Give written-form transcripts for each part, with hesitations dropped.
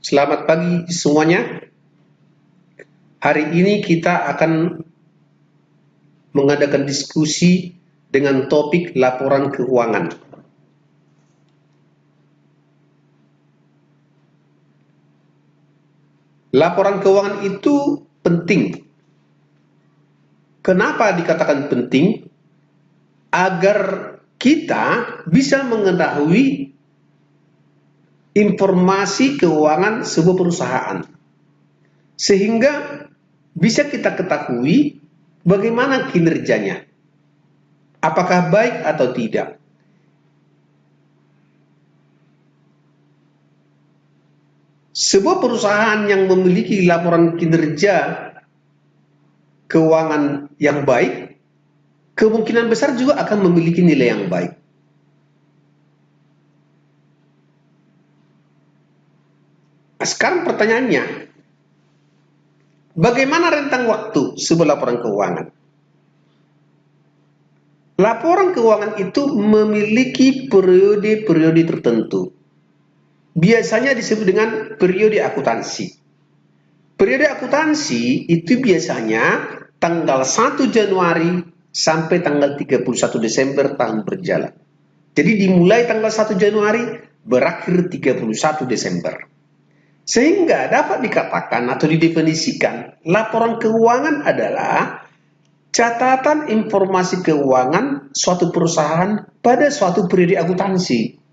Selamat pagi semuanya. Hari ini kita akan mengadakan diskusi dengan topik laporan keuangan. Laporan keuangan itu penting. Kenapa dikatakan penting? Agar kita bisa mengetahui informasi keuangan sebuah perusahaan. Sehingga bisa kita ketahui bagaimana kinerjanya. Apakah baik atau tidak. Sebuah perusahaan yang memiliki laporan kinerja keuangan yang baik, kemungkinan besar juga akan memiliki nilai yang baik. Nah, sekarang pertanyaannya, bagaimana rentang waktu sebuah laporan keuangan? Laporan keuangan itu memiliki periode-periode tertentu. Biasanya disebut dengan periode akuntansi. Periode akuntansi itu biasanya tanggal 1 Januari sampai tanggal 31 Desember tahun berjalan. Jadi dimulai tanggal 1 Januari, berakhir 31 Desember. Sehingga dapat dikatakan atau didefinisikan, laporan keuangan adalah catatan informasi keuangan suatu perusahaan pada suatu periode akuntansi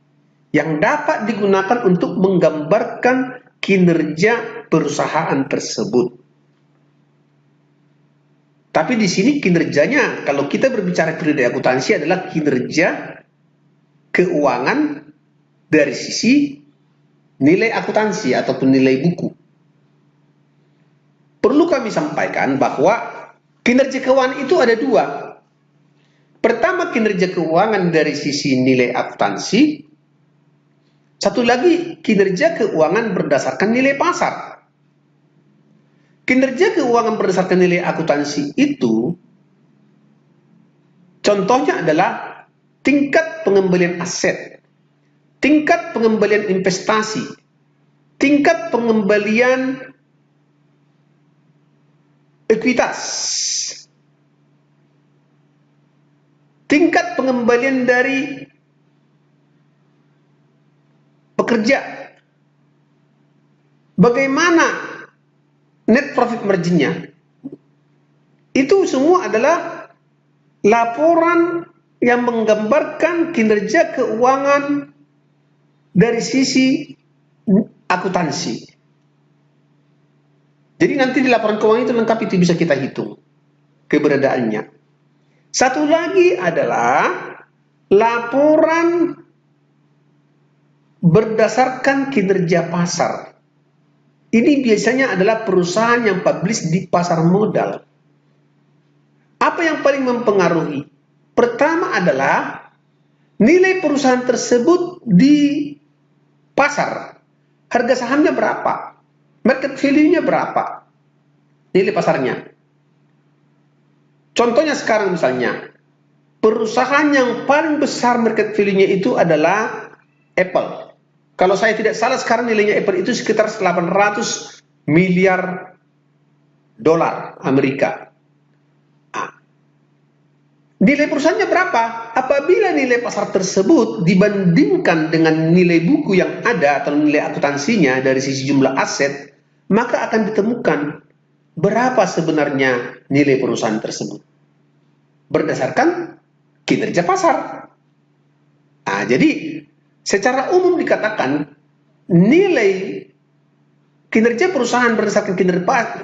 yang dapat digunakan untuk menggambarkan kinerja perusahaan tersebut. Tapi di sini kinerjanya, kalau kita berbicara periode akuntansi, adalah kinerja keuangan dari sisi nilai akuntansi ataupun nilai buku. Perlu kami sampaikan bahwa kinerja keuangan itu ada dua. Pertama, kinerja keuangan dari sisi nilai akuntansi. Satu lagi, kinerja keuangan berdasarkan nilai pasar. Kinerja keuangan berdasarkan nilai akuntansi itu, contohnya adalah tingkat pengembalian aset, tingkat pengembalian investasi, tingkat pengembalian ekuitas, tingkat pengembalian dari pekerja, bagaimana net profit marginnya. Itu semua adalah laporan yang menggambarkan kinerja keuangan dari sisi akuntansi. Jadi nanti di laporan keuangan itu lengkap, itu bisa kita hitung keberadaannya. Satu lagi adalah laporan berdasarkan kinerja pasar. Ini biasanya adalah perusahaan yang publish di pasar modal. Apa yang paling mempengaruhi? Pertama adalah nilai perusahaan tersebut di pasar. Harga sahamnya berapa? Market value-nya berapa? Nilai pasarnya. Contohnya sekarang misalnya, perusahaan yang paling besar market value-nya itu adalah Apple. Kalau saya tidak salah sekarang nilainya Apple itu sekitar 800 miliar dolar Amerika. Nilai perusahaannya berapa? Apabila nilai pasar tersebut dibandingkan dengan nilai buku yang ada atau nilai akuntansinya dari sisi jumlah aset, maka akan ditemukan berapa sebenarnya nilai perusahaan tersebut berdasarkan kinerja pasar. Nah, jadi secara umum dikatakan nilai kinerja perusahaan berdasarkan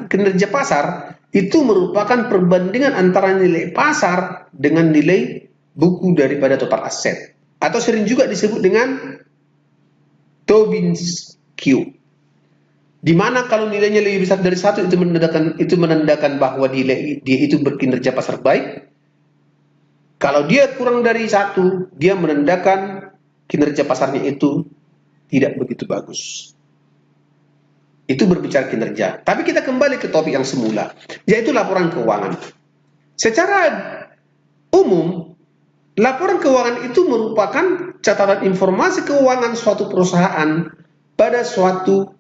kinerja pasar itu merupakan perbandingan antara nilai pasar dengan nilai buku daripada total aset, atau sering juga disebut dengan Tobin's Q, di mana kalau nilainya lebih besar dari 1 itu menandakan bahwa dia itu berkinerja pasar baik. Kalau dia kurang dari 1, dia menandakan kinerja pasarnya itu tidak begitu bagus. Itu berbicara kinerja. Tapi kita kembali ke topik yang semula, yaitu laporan keuangan. Secara umum, laporan keuangan itu merupakan catatan informasi keuangan suatu perusahaan pada suatu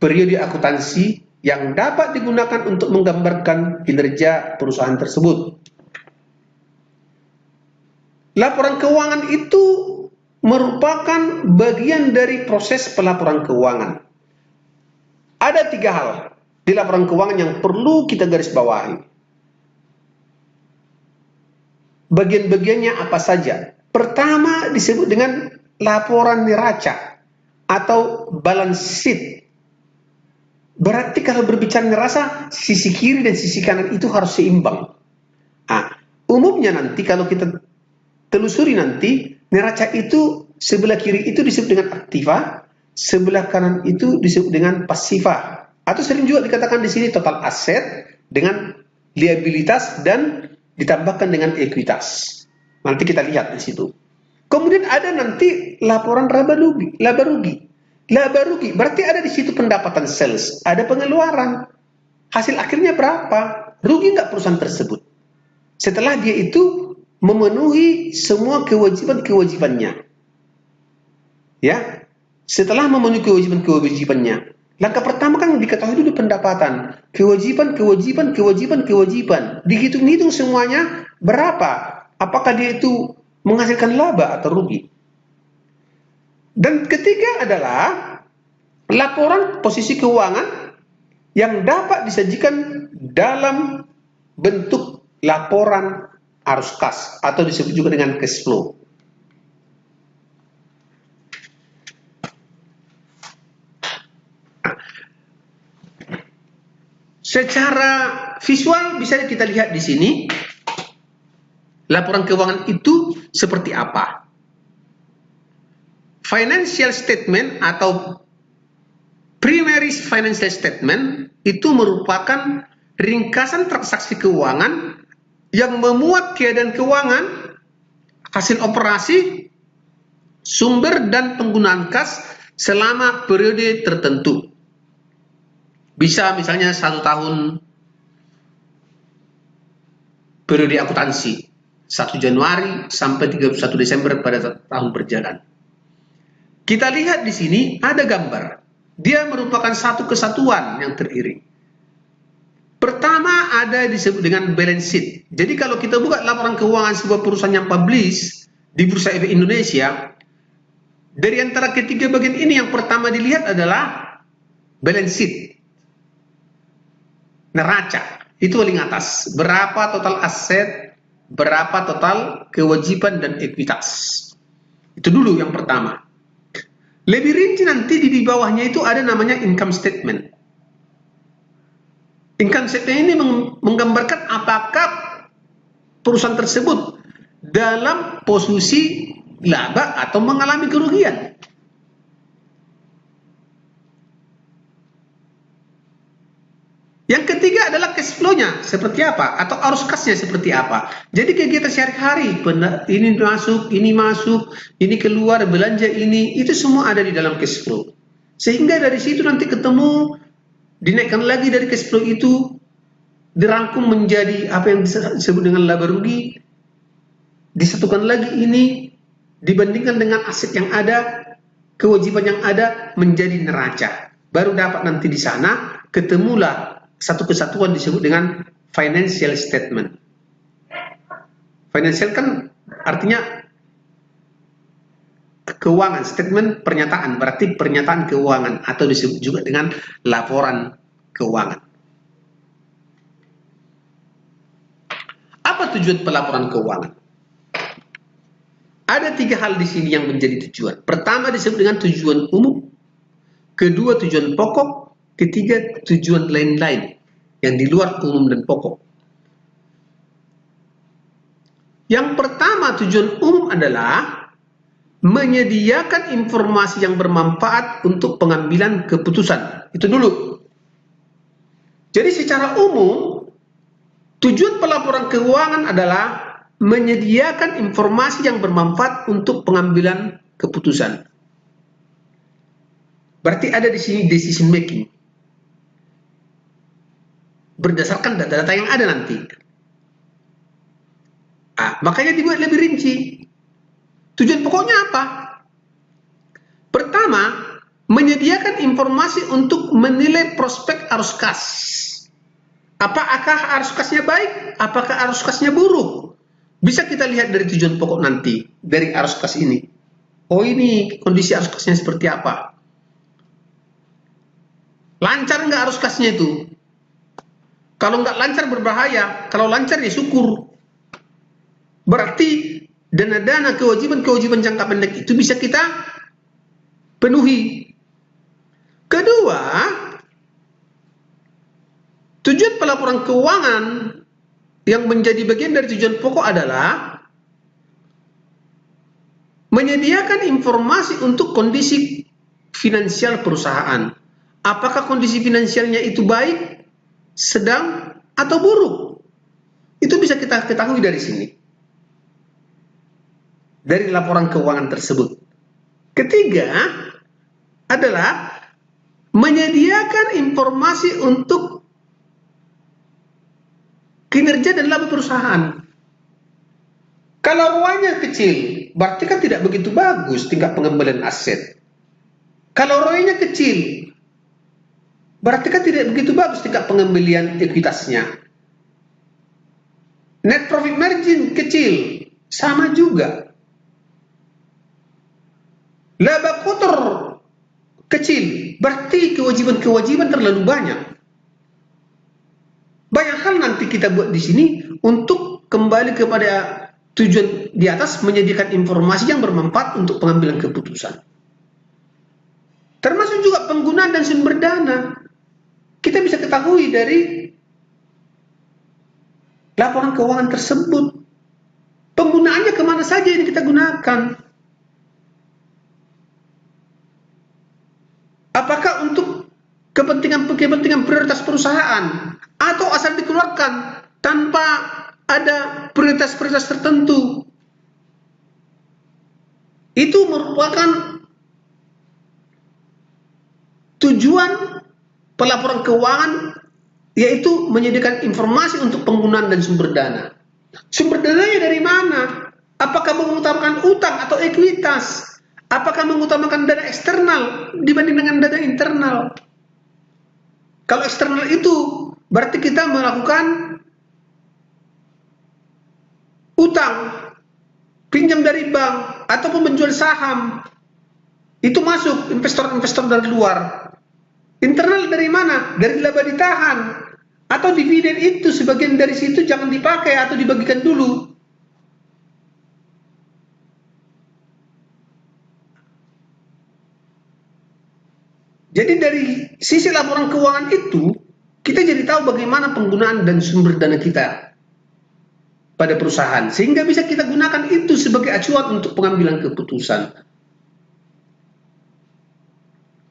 periode akuntansi yang dapat digunakan untuk menggambarkan kinerja perusahaan tersebut. Laporan keuangan itu merupakan bagian dari proses pelaporan keuangan. Ada 3 hal di laporan keuangan yang perlu kita garis bawahi. Bagian-bagiannya apa saja? Pertama disebut dengan laporan neraca atau balance sheet. Berarti kalau berbicara neraca, sisi kiri dan sisi kanan itu harus seimbang. Umumnya nanti kalau kita telusuri nanti, neraca itu sebelah kiri itu disebut dengan aktiva, sebelah kanan itu disebut dengan pasiva. Atau sering juga dikatakan di sini total aset dengan liabilitas dan ditambahkan dengan ekuitas. Nanti kita lihat di situ. Kemudian ada nanti laporan laba rugi. Laba rugi berarti ada di situ pendapatan sales, ada pengeluaran. Hasil akhirnya berapa? Rugi nggak perusahaan tersebut? Setelah dia itu memenuhi semua kewajiban-kewajibannya. Ya. Setelah memenuhi kewajiban-kewajibannya. Langkah pertama kan diketahui dulu pendapatan, kewajiban. Dihitung-hitung semuanya berapa? Apakah dia itu menghasilkan laba atau rugi? Dan ketiga adalah laporan posisi keuangan yang dapat disajikan dalam bentuk laporan arus kas atau disebut juga dengan cash flow. Secara visual bisa kita lihat di sini laporan keuangan itu seperti apa. Financial statement atau primary financial statement itu merupakan ringkasan transaksi keuangan yang memuat keadaan keuangan, hasil operasi, sumber dan penggunaan kas selama periode tertentu. Bisa misalnya 1 tahun periode akuntansi, 1 Januari sampai 31 Desember pada tahun berjalan. Kita lihat di sini ada gambar. Dia merupakan satu kesatuan yang teriring. Pertama ada disebut dengan balance sheet. Jadi kalau kita buka laporan keuangan sebuah perusahaan yang publish di Bursa Efek Indonesia, dari antara ketiga bagian ini yang pertama dilihat adalah balance sheet. Neraca, itu paling atas. Berapa total aset, berapa total kewajiban dan ekuitas. Itu dulu yang pertama. Lebih rinci nanti di bawahnya itu ada namanya income statement. Income statement ini menggambarkan apakah perusahaan tersebut dalam posisi laba atau mengalami kerugian. Yang ketiga adalah cash flow-nya seperti apa atau arus kasnya seperti apa. Jadi kegiatan sehari-hari, ini masuk, ini keluar, belanja ini, itu semua ada di dalam cash flow. Sehingga dari situ nanti ketemu, dinaikkan lagi dari cash flow itu, dirangkum menjadi apa yang disebut dengan laba rugi, disatukan lagi ini, dibandingkan dengan aset yang ada, kewajiban yang ada menjadi neraca. Baru dapat nanti di sana ketemulah satu kesatuan disebut dengan financial statement. Financial kan artinya keuangan, statement pernyataan, berarti pernyataan keuangan atau disebut juga dengan laporan keuangan. Apa tujuan pelaporan keuangan? Ada 3 hal di sini yang menjadi tujuan. Pertama disebut dengan tujuan umum, kedua tujuan pokok, ketiga tujuan lain-lain yang di luar umum dan pokok. Yang pertama tujuan umum adalah menyediakan informasi yang bermanfaat untuk pengambilan keputusan. Itu dulu. Jadi secara umum tujuan pelaporan keuangan adalah menyediakan informasi yang bermanfaat untuk pengambilan keputusan. Berarti ada di sini decision making. Berdasarkan data-data yang ada nanti. Makanya dibuat lebih rinci. Tujuan pokoknya apa? Pertama, menyediakan informasi untuk menilai prospek arus kas. Apakah arus kasnya baik? Apakah arus kasnya buruk? Bisa kita lihat dari tujuan pokok nanti, dari arus kas ini. Oh, ini kondisi arus kasnya seperti apa? Lancar nggak arus kasnya itu? Kalau nggak lancar berbahaya, kalau lancar ya syukur. Berarti dana-dana kewajiban-kewajiban jangka pendek itu bisa kita penuhi. Kedua, tujuan pelaporan keuangan yang menjadi bagian dari tujuan pokok adalah menyediakan informasi untuk kondisi finansial perusahaan. Apakah kondisi finansialnya itu baik, sedang, atau buruk? Itu bisa kita ketahui dari sini, dari laporan keuangan tersebut. Ketiga adalah menyediakan informasi untuk kinerja dan laba perusahaan. Kalau ROI-nya kecil, berarti kan tidak begitu bagus tingkat pengembalian aset. Kalau ROI-nya kecil, berarti kan tidak begitu bagus tingkat pengembalian ekuitasnya. Net profit margin kecil, sama juga. Laba kotor kecil, berarti kewajiban-kewajiban terlalu banyak. Banyak hal nanti kita buat di sini untuk kembali kepada tujuan di atas, menyediakan informasi yang bermanfaat untuk pengambilan keputusan. Termasuk juga penggunaan dan sumber dana. Kita bisa ketahui dari laporan keuangan tersebut. Penggunaannya kemana saja yang kita gunakan. Apakah untuk kepentingan prioritas perusahaan, atau asal dikeluarkan tanpa ada prioritas-prioritas tertentu. Itu merupakan tujuan pelaporan keuangan, yaitu menyediakan informasi untuk penggunaan dan sumber dana. Sumber dananya dari mana? Apakah mengutamakan utang atau ekuitas? Apakah mengutamakan dana eksternal dibanding dengan dana internal? Kalau eksternal itu berarti kita melakukan utang, pinjam dari bank, ataupun menjual saham. Itu masuk investor-investor dari luar. Internal dari mana? Dari laba ditahan. Atau dividen itu sebagian dari situ jangan dipakai atau dibagikan dulu. Jadi dari sisi laporan keuangan itu, kita jadi tahu bagaimana penggunaan dan sumber dana kita pada perusahaan, sehingga bisa kita gunakan itu sebagai acuan untuk pengambilan keputusan.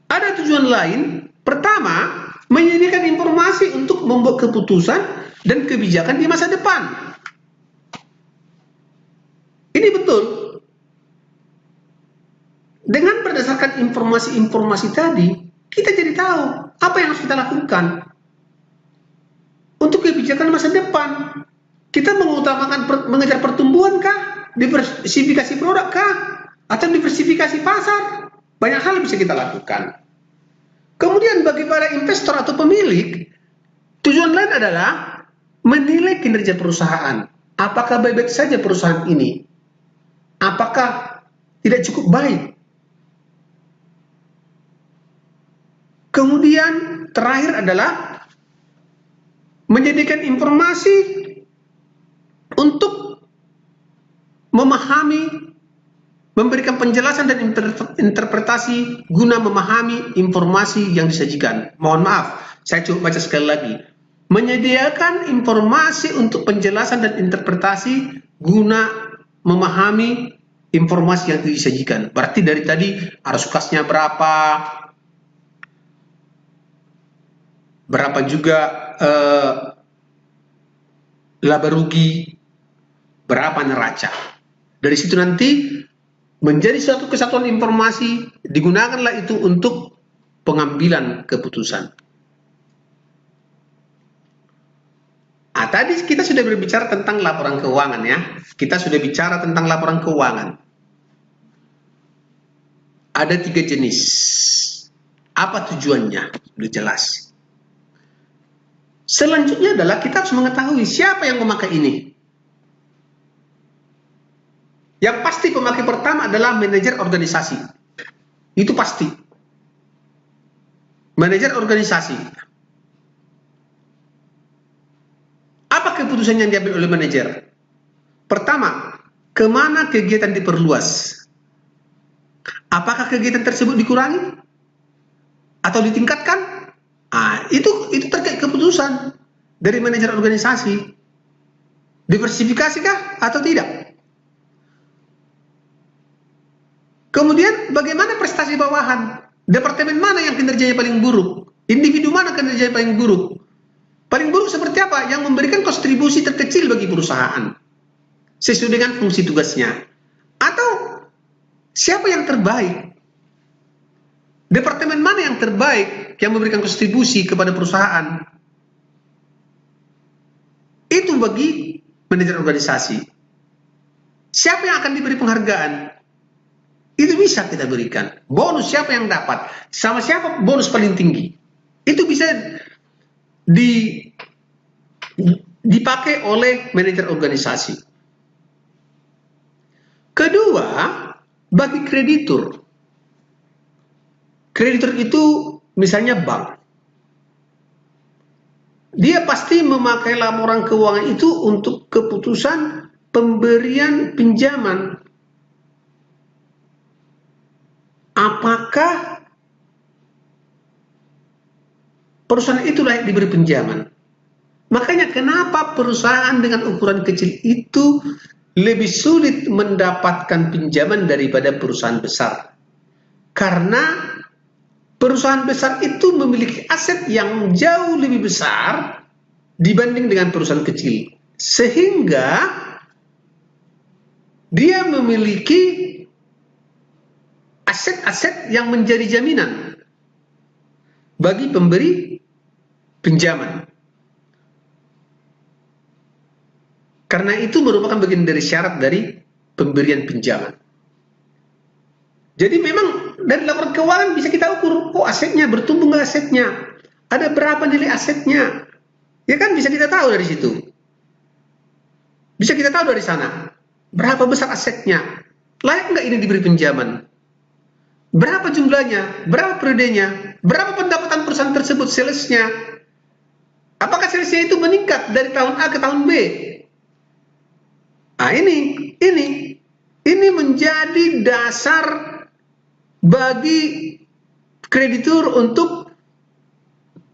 Ada tujuan lain. Pertama, menyediakan informasi untuk membuat keputusan dan kebijakan di masa depan. Ini betul. Dengan berdasarkan informasi-informasi tadi, kita jadi tahu apa yang harus kita lakukan untuk kebijakan masa depan. Kita mengutamakan mengejar pertumbuhan kah, diversifikasi produk kah, atau diversifikasi pasar. Banyak hal bisa kita lakukan. Kemudian bagi para investor atau pemilik, tujuan lain adalah menilai kinerja perusahaan. Apakah baik-baik saja perusahaan ini? Apakah tidak cukup baik? Kemudian terakhir adalah menyediakan informasi untuk memahami, memberikan penjelasan dan interpretasi guna memahami informasi yang disajikan. Mohon maaf, saya coba baca sekali lagi. Menyediakan informasi untuk penjelasan dan interpretasi guna memahami informasi yang disajikan. Berarti dari tadi arus kasnya berapa juga laba rugi, berapa neraca. Dari situ nanti menjadi suatu kesatuan informasi, digunakanlah itu untuk pengambilan keputusan. Tadi kita sudah berbicara tentang laporan keuangan ya. Kita sudah bicara tentang laporan keuangan. Ada 3 jenis. Apa tujuannya? Sudah jelas. Selanjutnya adalah kita harus mengetahui siapa yang memakai ini. Yang pasti pemakai pertama adalah manajer organisasi. Itu pasti. Manajer organisasi. Apa keputusan yang diambil oleh manajer? Pertama, kemana kegiatan diperluas? Apakah kegiatan tersebut dikurangi? Atau ditingkatkan? Itu terkait keputusan dari manajer organisasi. Diversifikasikah atau tidak? Kemudian bagaimana prestasi bawahan? Departemen mana yang kinerjanya paling buruk? Individu mana kinerjanya paling buruk? Paling buruk seperti apa? Yang memberikan kontribusi terkecil bagi perusahaan sesuai dengan fungsi tugasnya. Atau siapa yang terbaik? Departemen mana yang terbaik yang memberikan kontribusi kepada perusahaan? Itu bagi manajer organisasi. Siapa yang akan diberi penghargaan? Itu bisa kita berikan. Bonus siapa yang dapat? Sama siapa bonus paling tinggi? Itu bisa dipakai oleh manajer organisasi. Kedua, bagi kreditur. Kreditur itu misalnya bank. Dia pasti memakai laporan keuangan itu untuk keputusan pemberian pinjaman. Apakah perusahaan itu layak diberi pinjaman? Makanya kenapa perusahaan dengan ukuran kecil itu lebih sulit mendapatkan pinjaman daripada perusahaan besar. Karena perusahaan besar itu memiliki aset yang jauh lebih besar dibanding dengan perusahaan kecil. Sehingga dia memiliki aset-aset yang menjadi jaminan bagi pemberi pinjaman. Karena itu merupakan bagian dari syarat dari pemberian pinjaman. Jadi memang dari laporan keuangan bisa kita ukur, asetnya bertumbuh nggak asetnya, ada berapa nilai asetnya, ya kan bisa kita tahu dari situ. Bisa kita tahu dari sana, berapa besar asetnya, layak nggak ini diberi pinjaman. Berapa jumlahnya, berapa periodenya, berapa pendapatan perusahaan tersebut salesnya, apakah salesnya itu meningkat dari tahun A ke tahun B? Ini menjadi dasar bagi kreditur untuk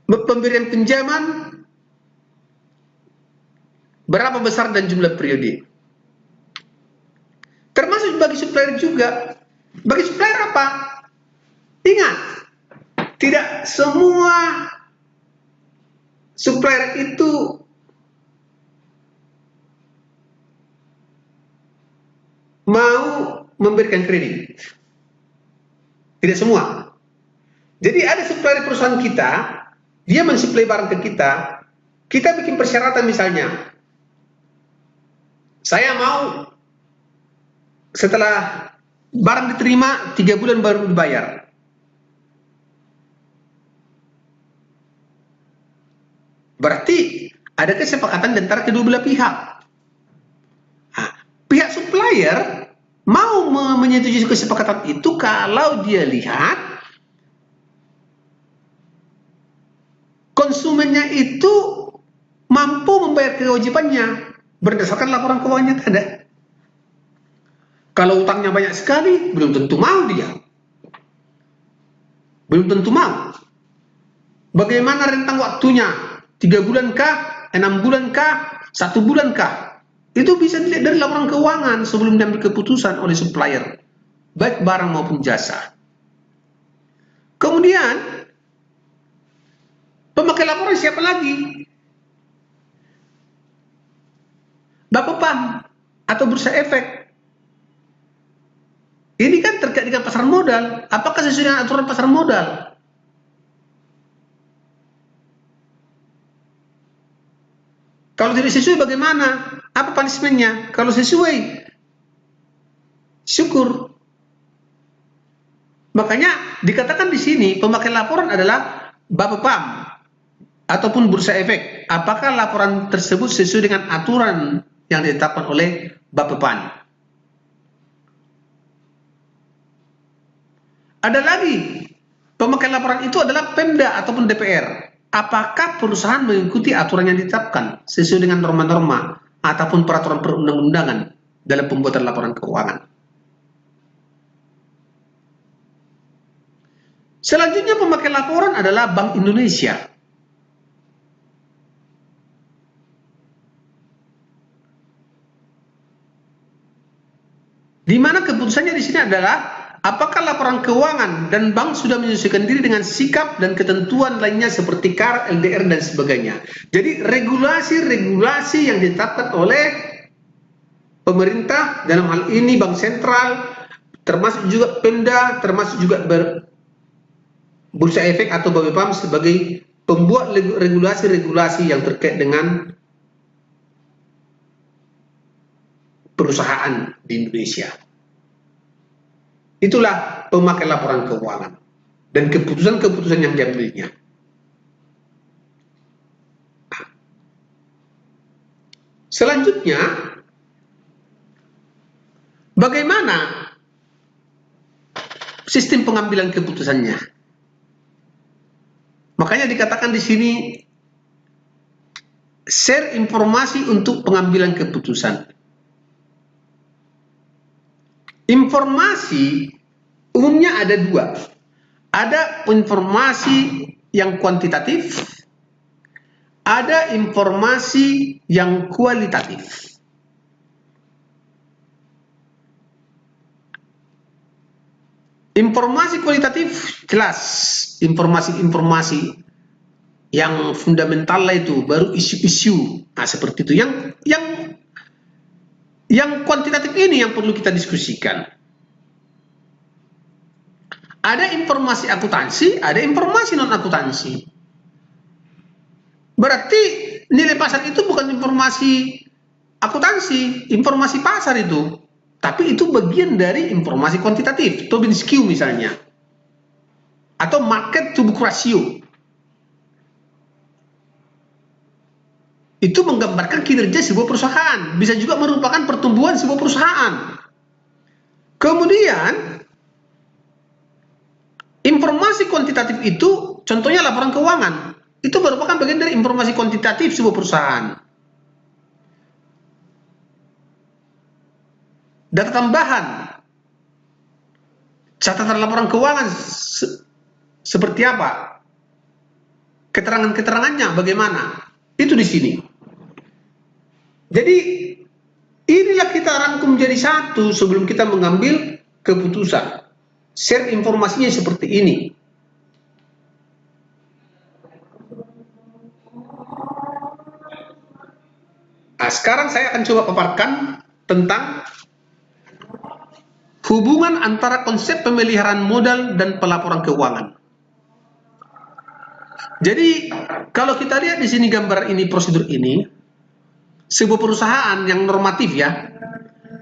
pemberian pinjaman berapa besar dan jumlah periode. Termasuk bagi supplier juga. Bagi supplier apa? Ingat, tidak semua supplier itu mau memberikan kredit. Tidak semua. Jadi ada supplier perusahaan kita, dia mensuplai barang ke kita bikin persyaratan misalnya. Saya mau setelah barang diterima 3 bulan baru dibayar. Berarti ada kesepakatan antara kedua belah pihak. Pihak supplier mau menyetujui kesepakatan itu kalau dia lihat konsumennya itu mampu membayar kewajibannya berdasarkan laporan keuangannya ada. Kalau utangnya banyak sekali, belum tentu mau dia. Belum tentu mau. Bagaimana rentang waktunya? 3 bulan kah? 6 bulan kah? 1 bulan kah? Itu bisa dilihat dari laporan keuangan sebelum diambil keputusan oleh supplier. Baik barang maupun jasa. Kemudian, pemakai laporan siapa lagi? Bapepam atau bursa efek. Ini kan terkait dengan pasar modal. Apakah sesuai dengan aturan pasar modal? Kalau tidak sesuai bagaimana? Apa punishment-nya? Kalau sesuai, syukur. Makanya dikatakan di sini pemakai laporan adalah Bapepam ataupun Bursa Efek. Apakah laporan tersebut sesuai dengan aturan yang ditetapkan oleh Bapepam? Ada lagi, pemakai laporan itu adalah Pemda ataupun DPR. Apakah perusahaan mengikuti aturan yang ditetapkan sesuai dengan norma-norma ataupun peraturan perundang-undangan dalam pembuatan laporan keuangan? Selanjutnya pemakai laporan adalah Bank Indonesia. Di mana keputusannya di sini adalah apakah laporan keuangan dan bank sudah menyesuaikan diri dengan sikap dan ketentuan lainnya seperti KAR, LDR dan sebagainya. Jadi regulasi-regulasi yang ditetapkan oleh pemerintah dalam hal ini Bank Sentral, termasuk juga Pemda, termasuk juga Bursa Efek atau Bapepam sebagai pembuat regulasi-regulasi yang terkait dengan perusahaan di Indonesia. Itulah pemakai laporan keuangan dan keputusan-keputusan yang diambilnya. Selanjutnya, bagaimana sistem pengambilan keputusannya? Makanya dikatakan di sini share informasi untuk pengambilan keputusan. Informasi umumnya ada dua. Ada informasi yang kuantitatif, ada informasi yang kualitatif. Informasi kualitatif jelas, informasi-informasi yang fundamental lah itu, baru isu-isu, nah seperti itu. Yang kuantitatif ini yang perlu kita diskusikan. Ada informasi akuntansi, ada informasi non akuntansi. Berarti nilai pasar itu bukan informasi akuntansi, informasi pasar itu. Tapi itu bagian dari informasi kuantitatif, Tobin skew misalnya. Atau market to book ratio. Itu menggambarkan kinerja sebuah perusahaan. Bisa juga merupakan pertumbuhan sebuah perusahaan. Kemudian, informasi kuantitatif itu, contohnya laporan keuangan. Itu merupakan bagian dari informasi kuantitatif sebuah perusahaan. Data tambahan, catatan laporan keuangan seperti apa, keterangan-keterangannya bagaimana, itu di sini. Jadi inilah kita rangkum menjadi satu sebelum kita mengambil keputusan. Share informasinya seperti ini. Nah, sekarang saya akan coba paparkan tentang hubungan antara konsep pemeliharaan modal dan pelaporan keuangan. Jadi, kalau kita lihat di sini gambar ini, prosedur ini, sebuah perusahaan yang normatif ya,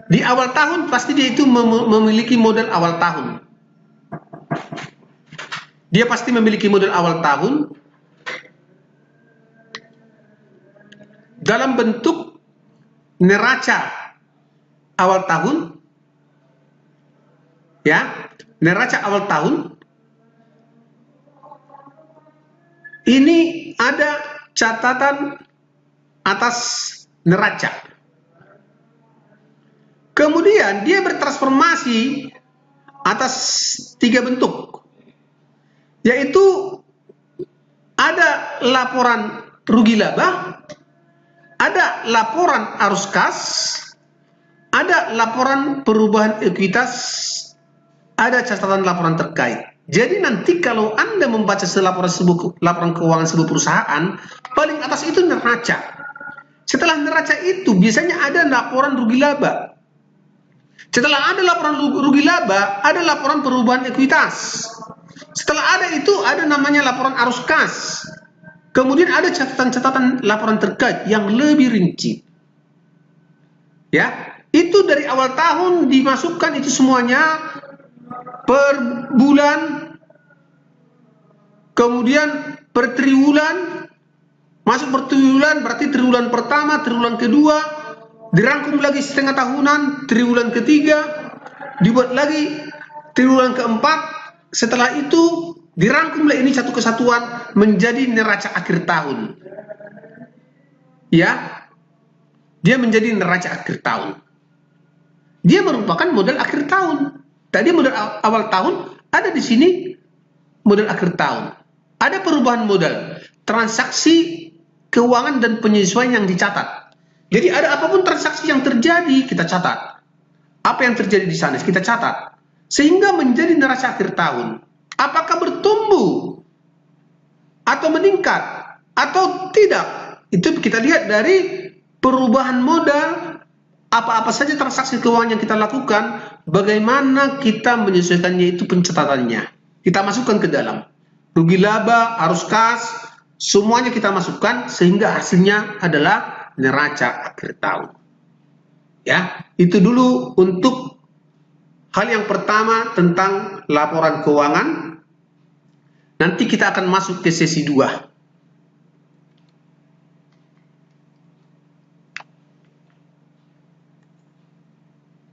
di awal tahun pasti dia itu memiliki modal awal tahun. Dia pasti memiliki modal awal tahun dalam bentuk neraca awal tahun. Ya, neraca awal tahun ini ada catatan atas neraca. Kemudian dia bertransformasi atas 3 bentuk, yaitu ada laporan rugi laba, ada laporan arus kas, ada laporan perubahan ekuitas, ada catatan laporan terkait. Jadi nanti kalau Anda membaca laporan keuangan sebuah perusahaan, paling atas itu neraca. Setelah neraca itu biasanya ada laporan rugi laba. Setelah ada laporan rugi laba, ada laporan perubahan ekuitas. Setelah ada itu ada namanya laporan arus kas. Kemudian ada catatan-catatan laporan terkait yang lebih rinci. Ya, itu dari awal tahun dimasukkan itu semuanya per bulan, kemudian per triwulan. Masuk per triwulan berarti triwulan pertama, triwulan kedua, dirangkum lagi setengah tahunan, triwulan ketiga, dibuat lagi triwulan keempat. Setelah itu dirangkumlah ini satu kesatuan menjadi neraca akhir tahun. Ya, dia menjadi neraca akhir tahun. Dia merupakan modal akhir tahun. Tadi modal awal tahun, ada di sini modal akhir tahun. Ada perubahan modal, transaksi keuangan dan penyesuaian yang dicatat. Jadi ada apapun transaksi yang terjadi, kita catat. Apa yang terjadi di sana, kita catat. Sehingga menjadi neraca akhir tahun. Apakah bertumbuh atau meningkat atau tidak? Itu kita lihat dari perubahan modal, apa-apa saja transaksi keuangan yang kita lakukan, bagaimana kita menyesuaikannya, itu pencatatannya. Kita masukkan ke dalam. Rugi laba, arus kas, semuanya kita masukkan sehingga hasilnya adalah neraca akhir tahun. Ya, itu dulu untuk hal yang pertama tentang laporan keuangan. Nanti kita akan masuk ke sesi 2.